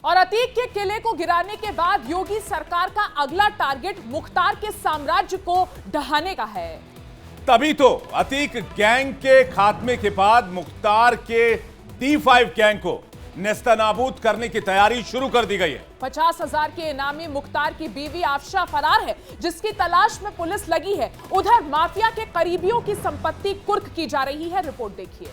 और अतीक के किले को गिराने के बाद योगी सरकार का अगला टारगेट मुख्तार के साम्राज्य को ढहाने का है। तभी तो अतीक गैंग के खात्मे के बाद मुख्तार के D5 गैंग को नेस्तनाबूद करने की तैयारी शुरू कर दी गई है। 50,000 के इनामी मुख्तार की बीवी आफशा फरार है, जिसकी तलाश में पुलिस लगी है। उधर माफिया के करीबियों की संपत्ति कुर्क की जा रही है। रिपोर्ट देखिए।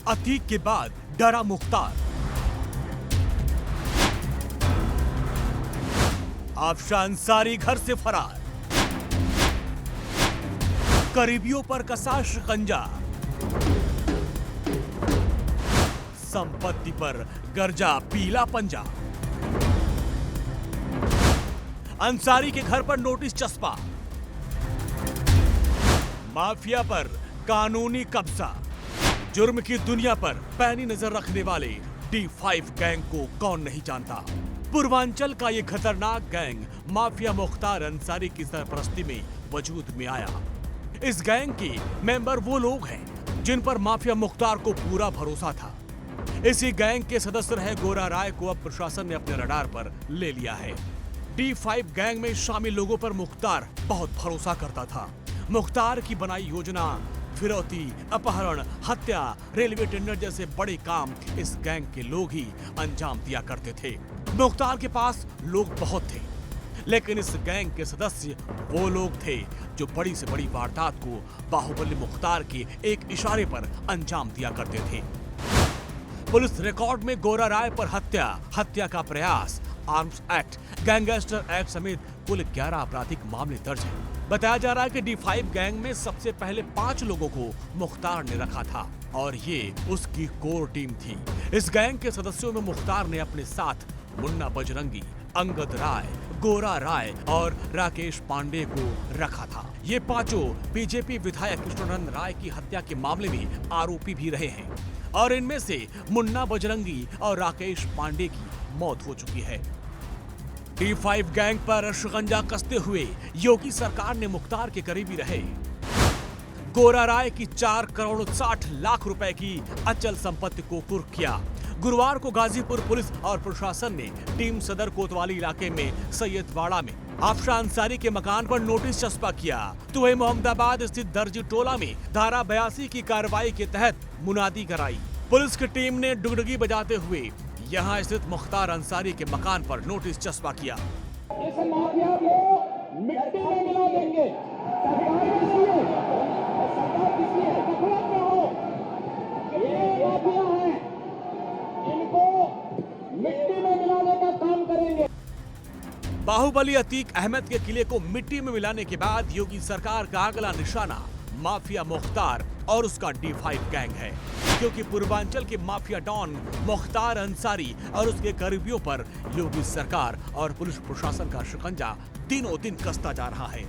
अतीक के बाद डरा मुख्तार। आफशा अंसारी घर से फरार। करीबियों पर कसा शिकंजा। संपत्ति पर गर्जा पीला पंजा। अंसारी के घर पर नोटिस चस्पा। माफिया पर कानूनी कब्जा। जुर्म की दुनिया पर पैनी नजर रखने वाले D5 गैंग को कौन नहीं जानता। पूर्वांचल का ये खतरनाक गैंग माफिया मुख्तार अंसारी की सरपरस्ती में वजूद में आया। इस गैंग के मेंबर वो लोग हैं जिन पर माफिया मुख्तार को पूरा भरोसा था। इसी गैंग के सदस्य रहे गोरा राय को अब प्रशासन ने अपने रडार पर ले लिया है। D5 गैंग में शामिल लोगों पर मुख्तार बहुत भरोसा करता था। मुख्तार की बनाई योजना, फिरौती, अपहरण, हत्या, रेलवे टेंडर जैसे बड़े काम इस गैंग के लोग ही अंजाम दिया करते थे। मुख्तार के पास लोग बहुत थे, लेकिन इस गैंग के सदस्य वो लोग थे जो बड़ी से बड़ी वारदात को बाहुबली मुख्तार के एक इशारे पर अंजाम दिया करते थे। पुलिस रिकॉर्ड में गोरा राय पर हत्या का प्रयास, आर्म्स एक्ट, गैंगस्टर एक्ट समेत कुल 11 आपराधिक मामले दर्ज हैं। बताया जा रहा है कि D5 गैंग में सबसे पहले 5 लोगों को मुख्तार ने रखा था और ये उसकी कोर टीम थी। इस गैंग के सदस्यों में मुख्तार ने अपने साथ मुन्ना बजरंगी, अंगद राय, गोरा राय और राकेश पांडे को रखा था। ये पांचों बीजेपी विधायक कृष्णनंद राय की हत्या के मामले में आरोपी भी रहे हैं और इनमें से मुन्ना बजरंगी और राकेश पांडे की मौत हो चुकी है। D5 गैंग पर शिकंजा कसते हुए योगी सरकार ने मुख्तार के करीबी रहे गोरा राय की 4 करोड़ 60 लाख रुपए की अचल संपत्ति को कुर्क किया। गुरुवार को गाजीपुर पुलिस और प्रशासन ने टीम सदर कोतवाली इलाके में सैयदवाड़ा में आफशा अंसारी के मकान पर नोटिस चस्पा किया। तो वही मोहम्मदाबाद स्थित दर्जी टोला में धारा 82 की कार्रवाई के तहत मुनादी कराई। पुलिस की टीम ने डुगडुगी बजाते हुए यहाँ स्थित मुख्तार अंसारी के मकान पर नोटिस चस्पा किया। इस माफिया को मिट्टी में मिला देंगे। सरकार किसी है, सरकार किसी है, गफलत में हो। ये माफिया है, इनको मिट्टी में मिलाने का काम करेंगे। बाहुबली अतीक अहमद के किले को मिट्टी में मिलाने के बाद योगी सरकार का अगला निशाना माफिया मुख्तार और उसका D5 गैंग है, क्योंकि पूर्वांचल के माफिया डॉन मुख्तार अंसारी और उसके करीबियों पर योगी सरकार और पुलिस प्रशासन का शिकंजा दिनों दिन कसता जा रहा है।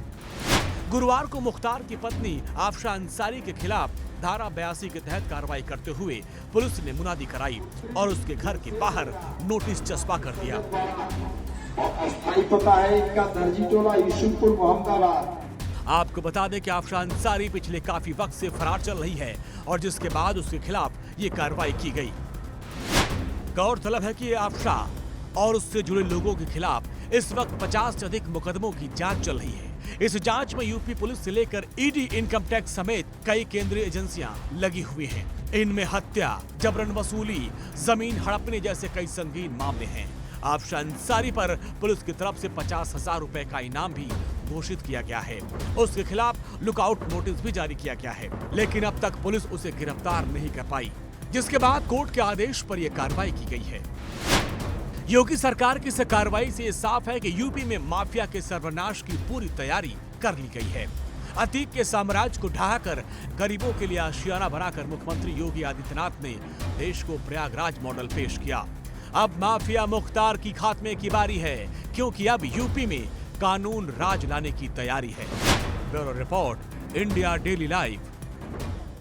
गुरुवार को मुख्तार की पत्नी आफशा अंसारी के खिलाफ धारा 82 के तहत कार्रवाई करते हुए पुलिस ने मुनादी कराई और उसके घर के बाहर नोटिस चस्पा कर दिया। अस्थायी पता है इनका दर्जी टोला, यूसुफपुर, मोहम्मदाबाद। आपको बता दें कि आफशा अंसारी पिछले काफी वक्त से फरार चल रही है और जिसके बाद उसके खिलाफ ये कार्रवाई की गई। गौरतलब है कि आफशा और उससे जुड़े लोगों के खिलाफ इस वक्त 50 से अधिक मुकदमों की जांच चल रही है। इस जांच में यूपी पुलिस से लेकर ईडी, इनकम टैक्स समेत कई केंद्रीय एजेंसियां लगी हुई हैं। इनमें हत्या, जबरन वसूली, जमीन हड़पने जैसे कई संगीन मामले हैं। आफशा अंसारी पर पुलिस की तरफ से 50,000 रुपए का इनाम भी घोषित किया गया है। उसके खिलाफ लुकआउट नोटिस भी जारी किया गया है, लेकिन अब तक पुलिस उसे गिरफ्तार नहीं कर पाई, जिसके बाद कोर्ट के आदेश पर यह कार्रवाई की गई है। योगी सरकार की इस कार्रवाई से साफ है कि यूपी में माफिया के सर्वनाश की पूरी तैयारी कर ली गई है। अतीक के साम्राज्य को ढहाकर गरीबों के लिए आशियाना बनाकर मुख्यमंत्री योगी आदित्यनाथ ने देश को प्रयागराज मॉडल पेश किया। अब माफिया मुख्तार की खात्मे की बारी है, क्योंकि अब यूपी में कानून राज लाने की तैयारी है। Bureau report, India daily live.